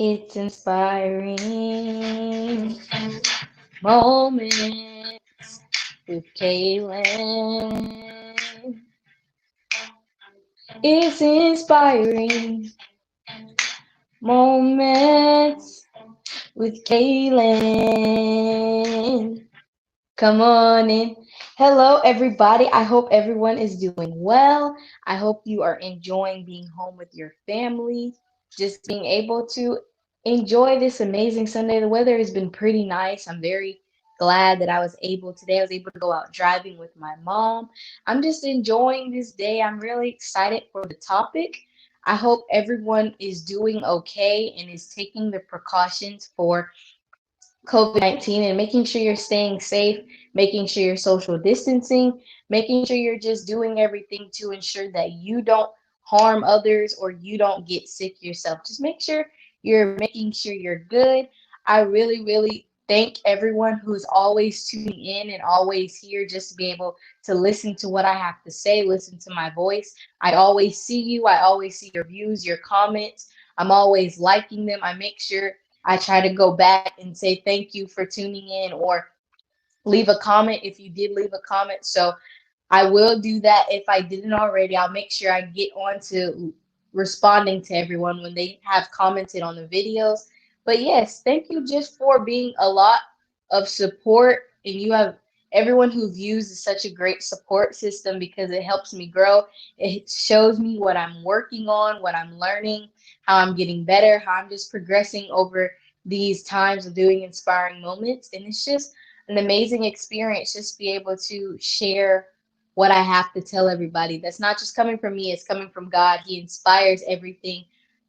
It's inspiring moments with Kaylin. It's inspiring moments with Kaylin. Come on in. Hello, everybody. I hope everyone is doing well. I hope you are enjoying being home with your family, just being able to enjoy this amazing Sunday. The weather has been pretty nice. I'm very glad that I was able today. I was able to go out driving with my mom. I'm just enjoying this day. I'm really excited for the topic. I hope everyone is doing okay and is taking the precautions for COVID-19 and making sure you're staying safe, making sure you're social distancing, making sure you're just doing everything to ensure that you don't harm others or you don't get sick yourself. Just make sure you're making sure you're good. I really, really thank everyone who's always tuning in and always here just to be able to listen to what I have to say, listen to my voice. I always see you. I always see your views, your comments. I'm always liking them. I make sure I try to go back and say thank you for tuning in or leave a comment if you did leave a comment. So I will do that if I didn't already. I'll make sure I get on to responding to everyone when they have commented on the videos. But yes, thank you just for being a lot of support. And you have everyone who views is such a great support system because it helps me grow. It shows me what I'm working on, what I'm learning, how I'm getting better, how I'm just progressing over these times of doing inspiring moments. And it's just an amazing experience just be able to share what I have to tell everybody. That's not just coming from me, it's coming from God. He inspires everything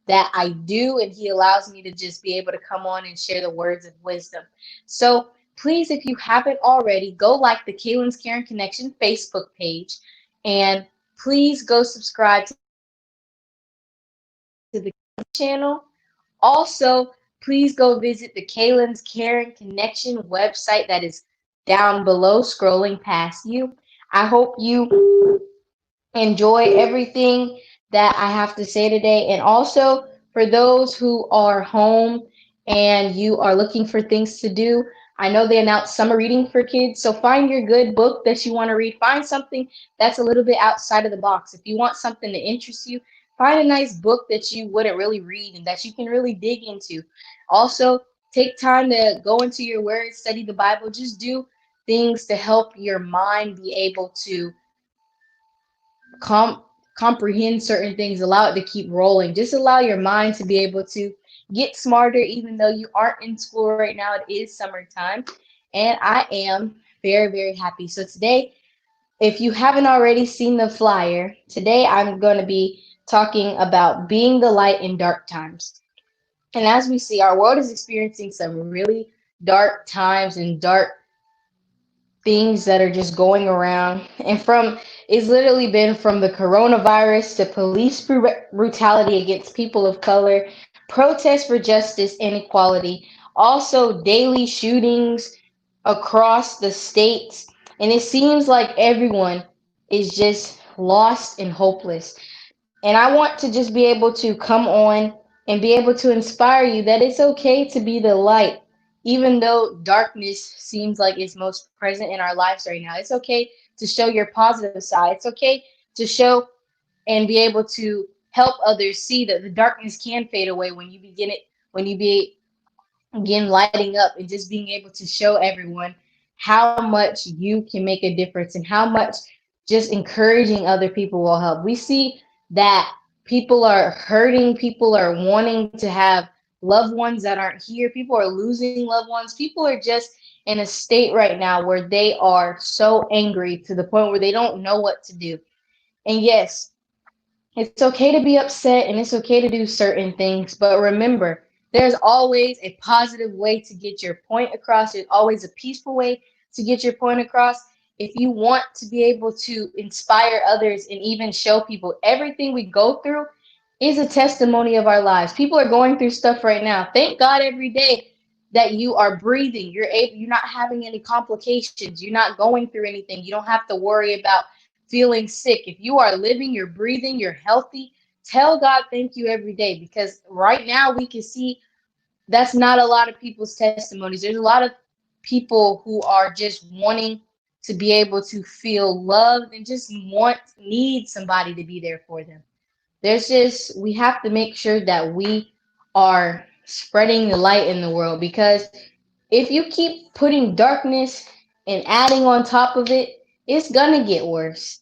that I do, and He allows me to just be able to come on and share the words of wisdom. So please, if you haven't already, go like the Kaylin's Karen Connection Facebook page, and please go subscribe to the channel. Also, please go visit the Kaylin's Karen Connection website that is down below, scrolling past you. I hope you enjoy everything that I have to say today. And also, for those who are home and you are looking for things to do, I know they announced summer reading for kids. So find your good book that you want to read. Find something that's a little bit outside of the box. If you want something to interest you, find a nice book that you wouldn't really read and that you can really dig into. Also, take time to go into your word, study the Bible. Just do things to help your mind be able to com- comprehend certain things, allow it to keep rolling. Just allow your mind to be able to get smarter, even though you aren't in school right now. It is summertime, and I am very, very happy. So, today, if you haven't already seen the flyer, today I'm going to be talking about being the light in dark times. And as we see, our world is experiencing some really dark times and dark things that are just going around. And from it's literally been from the coronavirus to police brutality against people of color, protests for justice and equality, also daily shootings across the states. And it seems like everyone is just lost and hopeless. And I want to just be able to come on and be able to inspire you that it's okay to be the light, even though darkness seems like it's most present in our lives right now. It's okay to show your positive side. It's okay to show and be able to help others see that the darkness can fade away when you begin lighting up and just being able to show everyone how much you can make a difference and how much just encouraging other people will help. We see that people are hurting, people are wanting to have loved ones that aren't here, people are losing loved ones, people are just in a state right now where they are so angry to the point where they don't know what to do. And yes, it's okay to be upset and it's okay to do certain things, but remember, There's always a positive way to get your point across. There's always a peaceful way to get your point across. If you want to be able to inspire others and even show people everything we go through is a testimony of our lives. People are going through stuff right now. Thank God every day that you are breathing. You're not having any complications. You're not going through anything. You don't have to worry about feeling sick. If you are living, you're breathing, you're healthy, tell God thank you every day, because right now we can see that's not a lot of people's testimonies. There's a lot of people who are just wanting to be able to feel loved and just need somebody to be there for them. We have to make sure that we are spreading the light in the world, because if you keep putting darkness and adding on top of it, it's gonna get worse.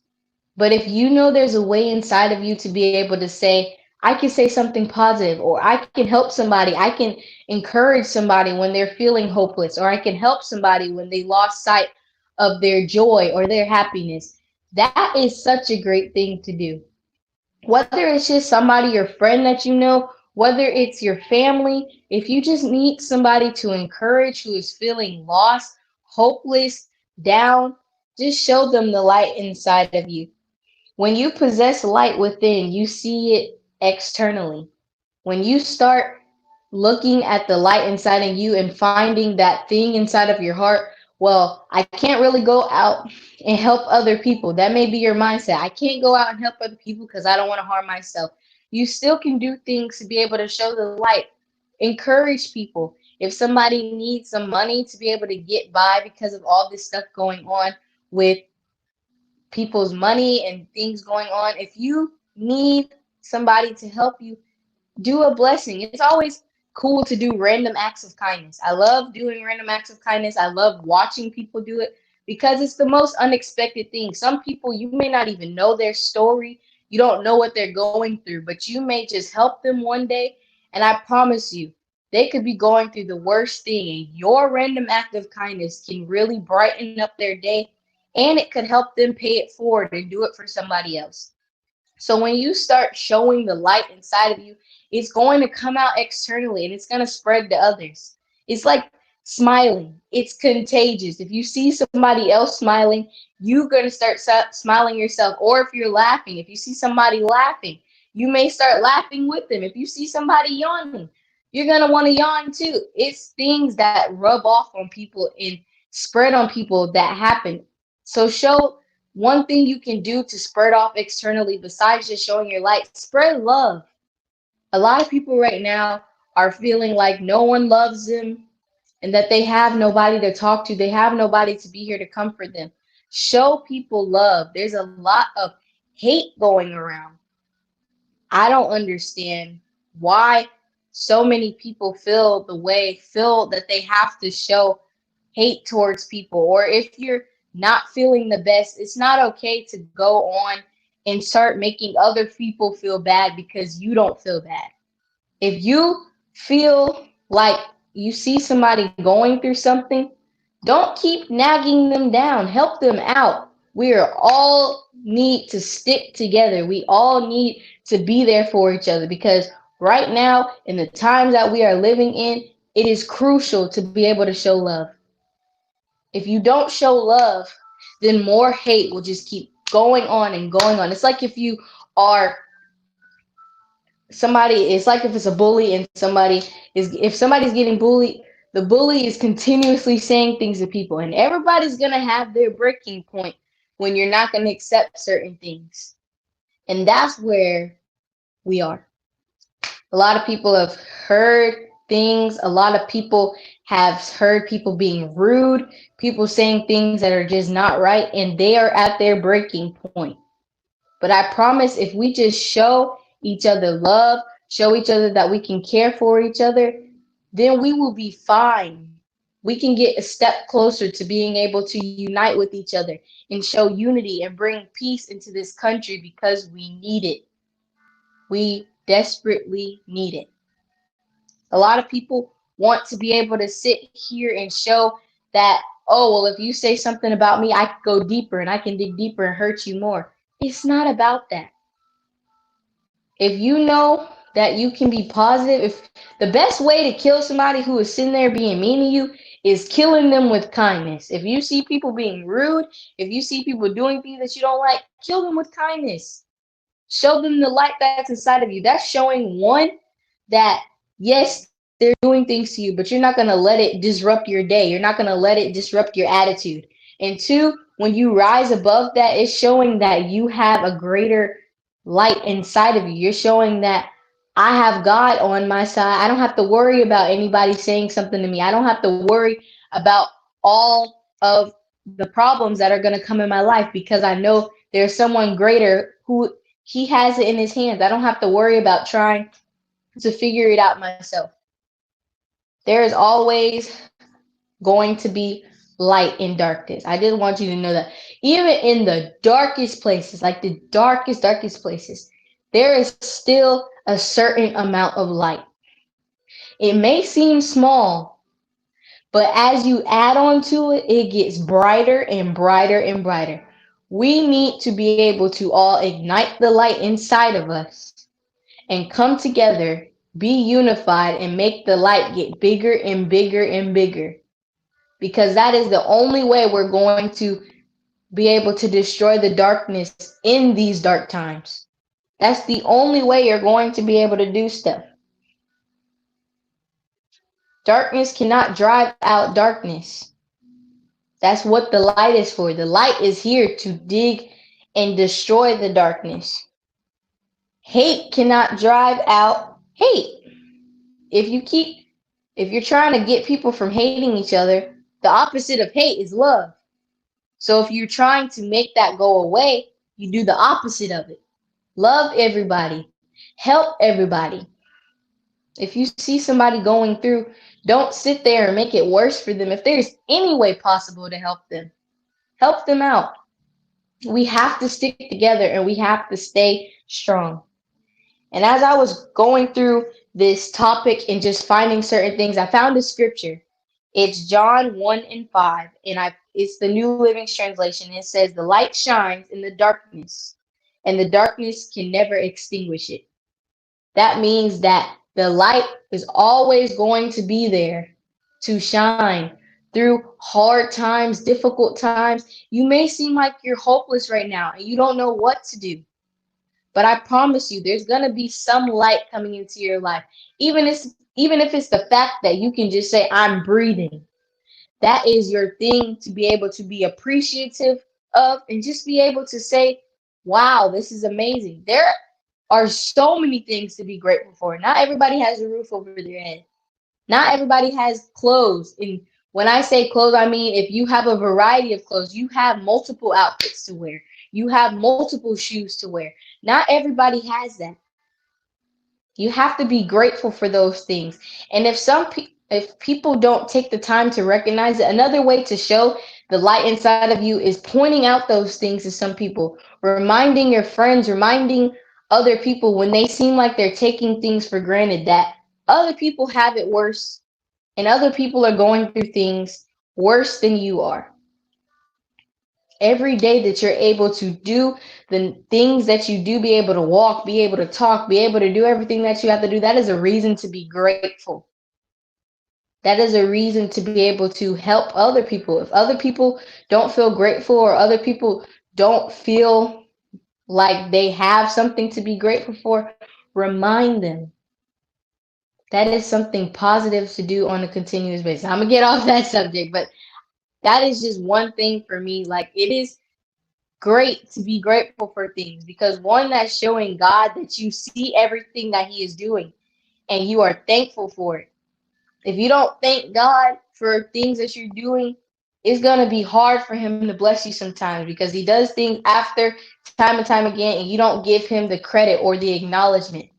But if you know there's a way inside of you to be able to say, I can say something positive, or I can help somebody, I can encourage somebody when they're feeling hopeless, or I can help somebody when they lost sight of their joy or their happiness, that is such a great thing to do. Whether it's just somebody, your friend that you know, whether it's your family, if you just need somebody to encourage who is feeling lost, hopeless, down, just show them the light inside of you. When you possess light within, you see it externally. When you start looking at the light inside of you and finding that thing inside of your heart, well, I can't really go out and help other people. That may be your mindset. I can't go out and help other people because I don't want to harm myself. You still can do things to be able to show the light. Encourage people. If somebody needs some money to be able to get by because of all this stuff going on with people's money and things going on, if you need somebody to help you, do a blessing. It's always cool to do random acts of kindness. I love doing random acts of kindness. I love watching people do it because it's the most unexpected thing. Some people, you may not even know their story. You don't know what they're going through, but you may just help them one day. And I promise you, they could be going through the worst thing, and your random act of kindness can really brighten up their day, and it could help them pay it forward and do it for somebody else. So when you start showing the light inside of you, it's going to come out externally and it's going to spread to others. It's like smiling. It's contagious. If you see somebody else smiling, you're going to start smiling yourself. Or if you're laughing, if you see somebody laughing, you may start laughing with them. If you see somebody yawning, you're going to want to yawn too. It's things that rub off on people and spread on people that happen. So show one thing you can do to spread off externally besides just showing your light, spread love. A lot of people right now are feeling like no one loves them and that they have nobody to talk to. They have nobody to be here to comfort them. Show people love. There's a lot of hate going around. I don't understand why so many people feel that they have to show hate towards people. Or if you're not feeling the best, it's not okay to go on and start making other people feel bad because you don't feel bad. If you feel like you see somebody going through something, don't keep nagging them down. Help them out. We are all need to stick together. We all need to be there for each other, because right now, in the times that we are living in, it is crucial to be able to show love. If you don't show love, then more hate will just keep going on and going on. It's like if you are somebody, it's like if it's a bully and if somebody's getting bullied, the bully is continuously saying things to people, and everybody's going to have their breaking point when you're not going to accept certain things. And that's where we are. A lot of people have heard things. A lot of people have heard people being rude, people saying things that are just not right, and they are at their breaking point. But I promise, if we just show each other love, show each other that we can care for each other, then we will be fine. We can get a step closer to being able to unite with each other and show unity and bring peace into this country, because we need it. We desperately need it. A lot of people want to be able to sit here and show that, oh, well, if you say something about me, I can go deeper and I can dig deeper and hurt you more. It's not about that. If you know that you can be positive. If the best way to kill somebody who is sitting there being mean to you is killing them with kindness. If you see people being rude, if you see people doing things that you don't like, kill them with kindness. Show them the light that's inside of you. That's showing one that yes, they're doing things to you, but you're not going to let it disrupt your day. You're not going to let it disrupt your attitude. And two, when you rise above that, it's showing that you have a greater light inside of you. You're showing that I have God on my side. I don't have to worry about anybody saying something to me. I don't have to worry about all of the problems that are going to come in my life because I know there's someone greater who he has it in his hands. I don't have to worry about trying to figure it out myself. There is always going to be light in darkness. I just want you to know that even in the darkest places, like the darkest places, there is still a certain amount of light. It may seem small, but as you add on to it, it gets brighter and brighter and brighter. We need to be able to all ignite the light inside of us and come together, be unified, and make the light get bigger and bigger and bigger. Because that is the only way we're going to be able to destroy the darkness in these dark times. That's the only way you're going to be able to do stuff. Darkness cannot drive out darkness. That's what the light is for. The light is here to dig and destroy the darkness. Hate cannot drive out hate. If you keep If you're trying to get people from hating each other, the opposite of hate is love. So if you're trying to make that go away, you do the opposite of it. Love everybody. Help everybody. If you see somebody going through, don't sit there and make it worse for them. If there's any way possible to help them out. We have to stick together and we have to stay strong. And as I was going through this topic and just finding certain things, I found a scripture. It's John 1 and 5, and it's the New Living Translation. It says, "The light shines in the darkness, and the darkness can never extinguish it." That means that the light is always going to be there to shine through hard times, difficult times. You may seem like you're hopeless right now and you don't know what to do. But I promise you, there's gonna be some light coming into your life. Even if it's the fact that you can just say, "I'm breathing." That is your thing to be able to be appreciative of and just be able to say, "Wow, this is amazing." There are so many things to be grateful for. Not everybody has a roof over their head. Not everybody has clothes. And when I say clothes, I mean if you have a variety of clothes, you have multiple outfits to wear. You have multiple shoes to wear. Not everybody has that. You have to be grateful for those things. And if people don't take the time to recognize it, another way to show the light inside of you is pointing out those things to some people, reminding your friends, reminding other people when they seem like they're taking things for granted that other people have it worse and other people are going through things worse than you are. Every day that you're able to do the things that you do, be able to walk, be able to talk, be able to do everything that you have to do, that is a reason to be grateful. That is a reason to be able to help other people. If other people don't feel grateful or other people don't feel like they have something to be grateful for, remind them. That is something positive to do on a continuous basis. I'm going to get off that subject, but that is just one thing for me. Like, it is great to be grateful for things because one, that's showing God that you see everything that he is doing and you are thankful for it. If you don't thank God for things that you're doing, it's going to be hard for him to bless you sometimes because he does things after time and time again and you don't give him the credit or the acknowledgement.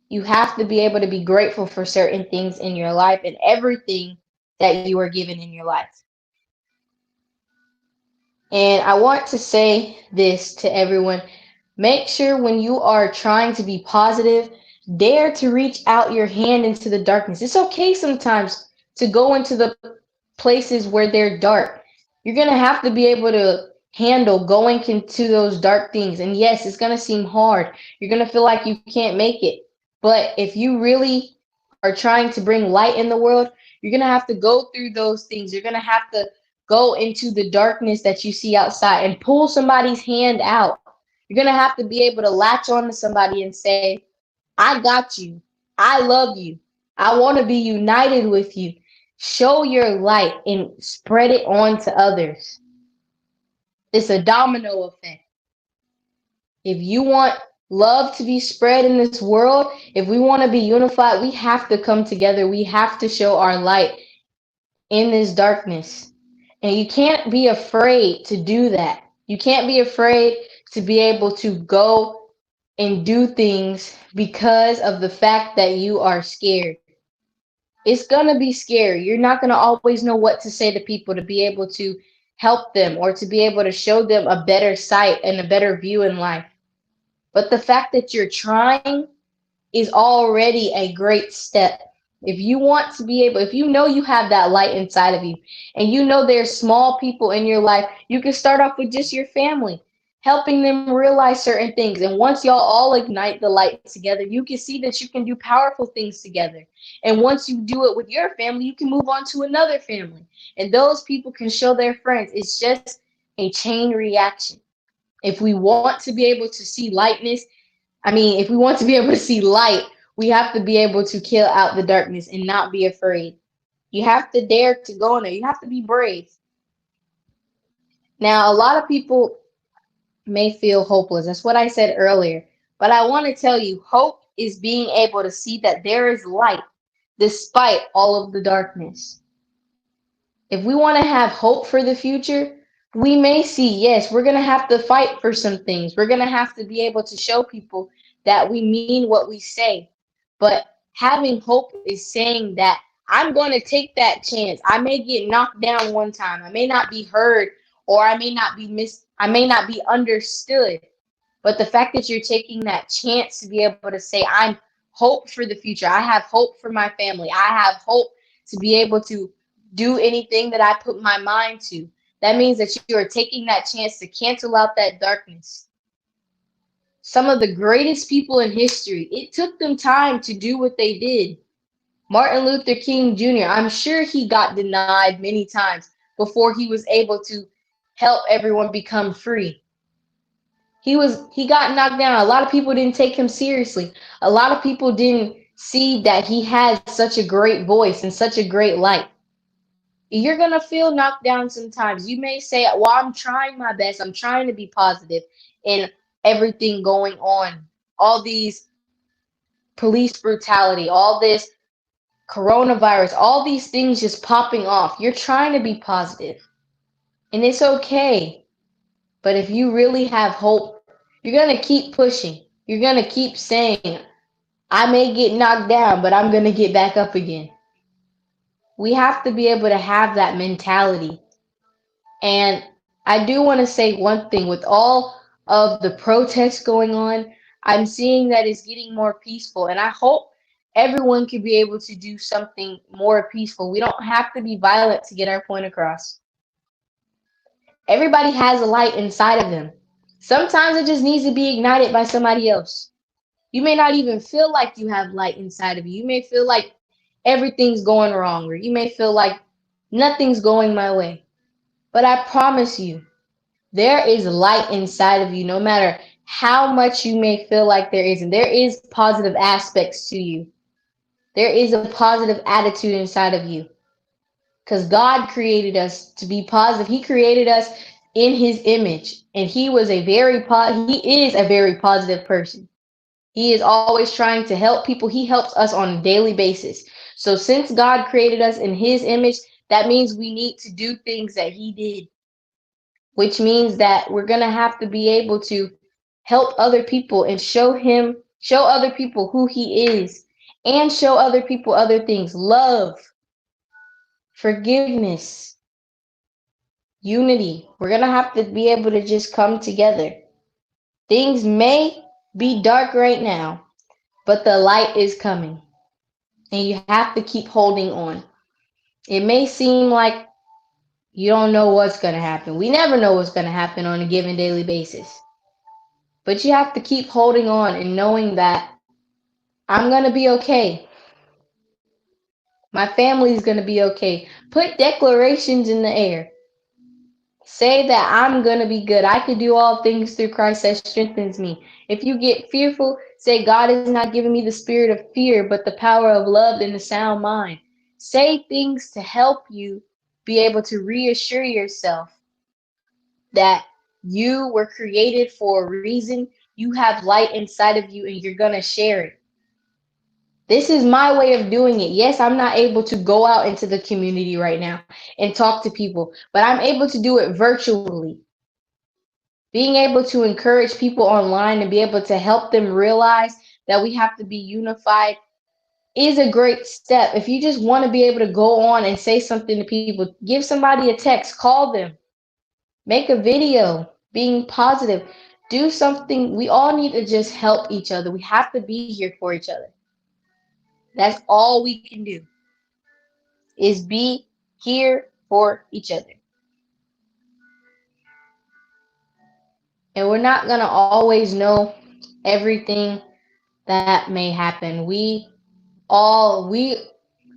You have to be able to be grateful for certain things in your life and everything that you are given in your life. And I want to say this to everyone. Make sure when you are trying to be positive, dare to reach out your hand into the darkness. It's okay sometimes to go into the places where they're dark. You're going to have to be able to handle going into those dark things. And yes, it's going to seem hard. You're going to feel like you can't make it. But if you really are trying to bring light in the world, you're going to have to go through those things. You're going to have to go into the darkness that you see outside and pull somebody's hand out. You're going to have to be able to latch on to somebody and say, I got you. I love you. I want to be united with you. Show your light and spread it on to others. It's a domino effect. If you want love to be spread in this world, if we want to be unified, we have to come together. We have to show our light in this darkness. And you can't be afraid to do that. You can't be afraid to be able to go and do things because of the fact that you are scared. It's going to be scary. You're not going to always know what to say to people to be able to help them or to be able to show them a better sight and a better view in life. But the fact that you're trying is already a great step. If you want to be able, if you know you have that light inside of you and you know there's small people in your life, you can start off with just your family, helping them realize certain things. And once y'all all ignite the light together, you can see that you can do powerful things together. And once you do it with your family, you can move on to another family. And those people can show their friends. It's just a chain reaction. If we want to be able to see lightness, if we want to be able to see light, we have to be able to kill out the darkness and not be afraid. You have to dare to go in there. You have to be brave. Now, a lot of people may feel hopeless. That's what I said earlier. But I want to tell you, hope is being able to see that there is light despite all of the darkness. If we want to have hope for the future, we may see, yes, we're going to have to fight for some things. We're going to have to be able to show people that we mean what we say. But having hope is saying that I'm going to take that chance. I may get knocked down one time. I may not be heard or I may not be understood. But the fact that you're taking that chance to be able to say, I'm hope for the future. I have hope for my family. I have hope to be able to do anything that I put my mind to. That means that you are taking that chance to cancel out that darkness. Some of the greatest people in history, it took them time to do what they did. Martin Luther King Jr., I'm sure he got denied many times before he was able to help everyone become free. He got knocked down. A lot of people didn't take him seriously. A lot of people didn't see that he had such a great voice and such a great light. You're going to feel knocked down sometimes. You may say, well, I'm trying my best. I'm trying to be positive in everything going on. All these police brutality, all this coronavirus, all these things just popping off. You're trying to be positive, and it's okay. But if you really have hope, you're going to keep pushing. You're going to keep saying, I may get knocked down, but I'm going to get back up again. We have to be able to have that mentality. And I do want to say one thing with all of the protests going on, I'm seeing that it's getting more peaceful. And I hope everyone can be able to do something more peaceful. We don't have to be violent to get our point across. Everybody has a light inside of them. Sometimes it just needs to be ignited by somebody else. You may not even feel like you have light inside of you. You may feel like everything's going wrong, or you may feel like nothing's going my way. But I promise you, there is light inside of you, no matter how much you may feel like there isn't. There is positive aspects to you. There is a positive attitude inside of you. Because God created us to be positive. He created us in his image. And he is a very positive person. He is always trying to help people. He helps us on a daily basis. So since God created us in his image, that means we need to do things that he did, which means that we're going to have to be able to help other people and show other people who he is, and show other people other things: love, forgiveness, unity. We're going to have to be able to just come together. Things may be dark right now, but the light is coming, and you have to keep holding on. It may seem like you don't know what's going to happen. We never know what's going to happen on a given daily basis. But you have to keep holding on and knowing that I'm going to be okay. My family's going to be okay. Put declarations in the air. Say that I'm going to be good. I can do all things through Christ that strengthens me. If you get fearful, say, God is not giving me the spirit of fear, but the power of love and a sound mind. Say things to help you be able to reassure yourself that you were created for a reason. You have light inside of you and you're going to share it. This is my way of doing it. Yes, I'm not able to go out into the community right now and talk to people, but I'm able to do it virtually. Being able to encourage people online and be able to help them realize that we have to be unified is a great step. If you just want to be able to go on and say something to people, give somebody a text, call them, make a video, being positive, do something. We all need to just help each other. We have to be here for each other. That's all we can do is be here for each other. And we're not going to always know everything that may happen. We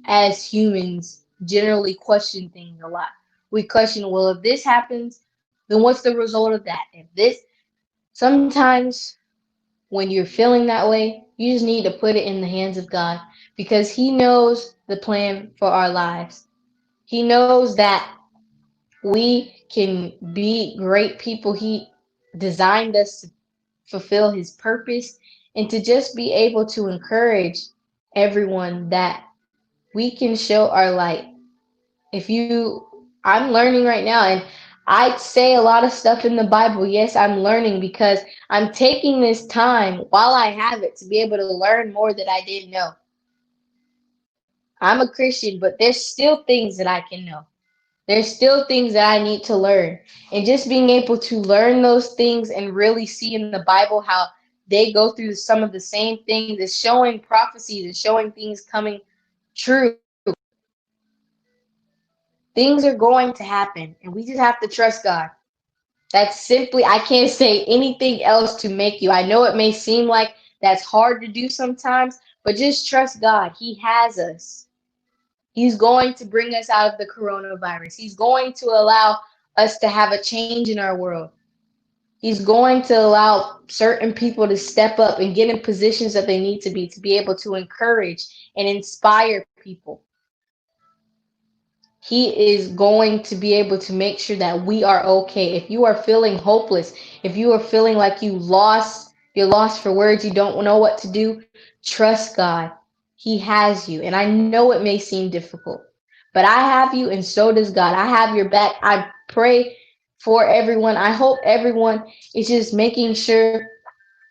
as humans generally question things a lot. We question, well, if this happens, then what's the result of that? If this, sometimes when you're feeling that way, you just need to put it in the hands of God because He knows the plan for our lives. He knows that we can be great people. He designed us to fulfill His purpose and to just be able to encourage everyone that we can show our light. If you, I'm learning right now, and I say a lot of stuff in the Bible. Yes, I'm learning because I'm taking this time while I have it to be able to learn more that I didn't know. I'm a Christian, but there's still things that I can know. There's still things that I need to learn. And just being able to learn those things and really see in the Bible how they go through some of the same things, is showing prophecies and showing things coming true. Things are going to happen, and we just have to trust God. That's simply, I can't say anything else to make you. I know it may seem like that's hard to do sometimes, but just trust God. He has us. He's going to bring us out of the coronavirus. He's going to allow us to have a change in our world. He's going to allow certain people to step up and get in positions that they need to be able to encourage and inspire people. He is going to be able to make sure that we are okay. If you are feeling hopeless, if you are feeling like you're lost for words, you don't know what to do, trust God. He has you. And I know it may seem difficult, but I have you and so does God. I have your back. I pray for everyone. I hope everyone is just making sure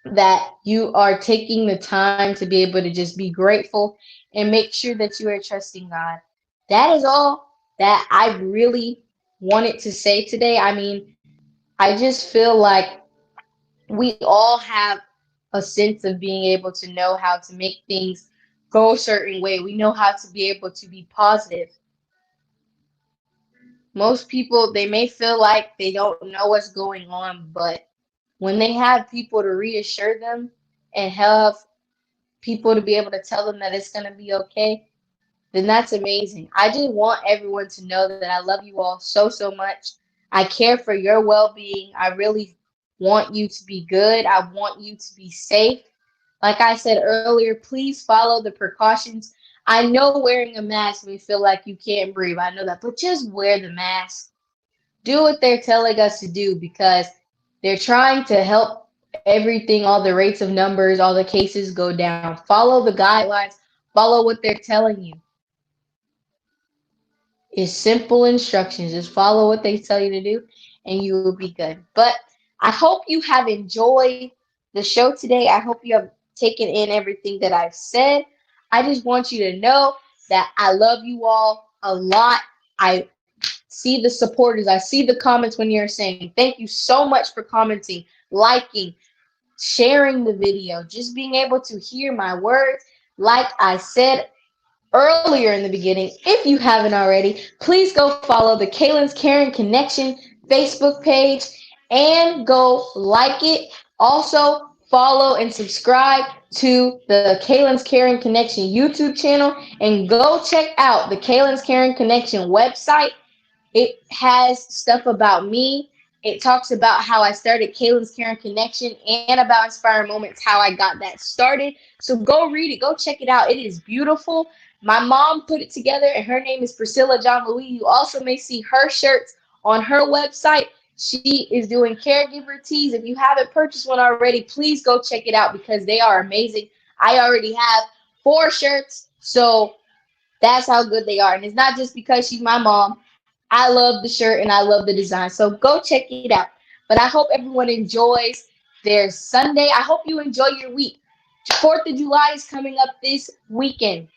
that you are taking the time to be able to just be grateful and make sure that you are trusting God. That is all that I really wanted to say today. I mean, I just feel like we all have a sense of being able to know how to make things go a certain way. We know how to be able to be positive. Most people, they may feel like they don't know what's going on, but when they have people to reassure them and have people to be able to tell them that it's going to be okay, then that's amazing. I just want everyone to know that I love you all so, so much. I care for your well being. I really want you to be good. I want you to be safe. Like I said earlier, please follow the precautions. I know wearing a mask may feel like you can't breathe. I know that, but just wear the mask. Do what they're telling us to do because they're trying to help everything, all the rates of numbers, all the cases go down. Follow the guidelines, follow what they're telling you. It's simple instructions. Just follow what they tell you to do, and you will be good. But I hope you have enjoyed the show today. I hope you have taken in everything that I've said. I just want you to know that I love you all a lot. I see the supporters. I see the comments when you're saying thank you so much for commenting, liking, sharing the video, just being able to hear my words. Like I said earlier in the beginning, if you haven't already, please go follow the Kaylin's Caring Connection Facebook page and go like it. Also, follow and subscribe to the Kaylin's Caring Connection YouTube channel, and go check out the Kaylin's Caring Connection website. It has stuff about me. It talks about how I started Kaylin's Caring Connection and about Inspiring Moments, how I got that started. So go read it, go check it out. It is beautiful. My mom put it together, and her name is Priscilla John Louis. You also may see her shirts on her website. She is doing caregiver tees. If you haven't purchased one already, please go check it out because they are amazing. I already have 4 shirts, so that's how good they are. And it's not just because she's my mom. I love the shirt and I love the design. So go check it out. But I hope everyone enjoys their Sunday. I hope you enjoy your week. 4th of July is coming up this weekend.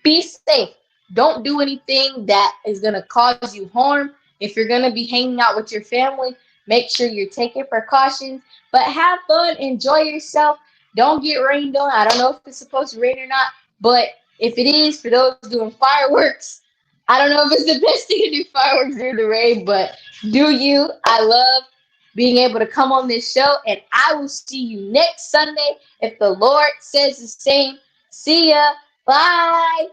Be safe. Don't do anything that is going to cause you harm. If you're going to be hanging out with your family, make sure you're taking precautions. But have fun. Enjoy yourself. Don't get rained on. I don't know if it's supposed to rain or not. But if it is, for those doing fireworks, I don't know if it's the best thing to do fireworks during the rain, but do you. I love being able to come on this show, and I will see you next Sunday if the Lord says the same. See ya. Bye.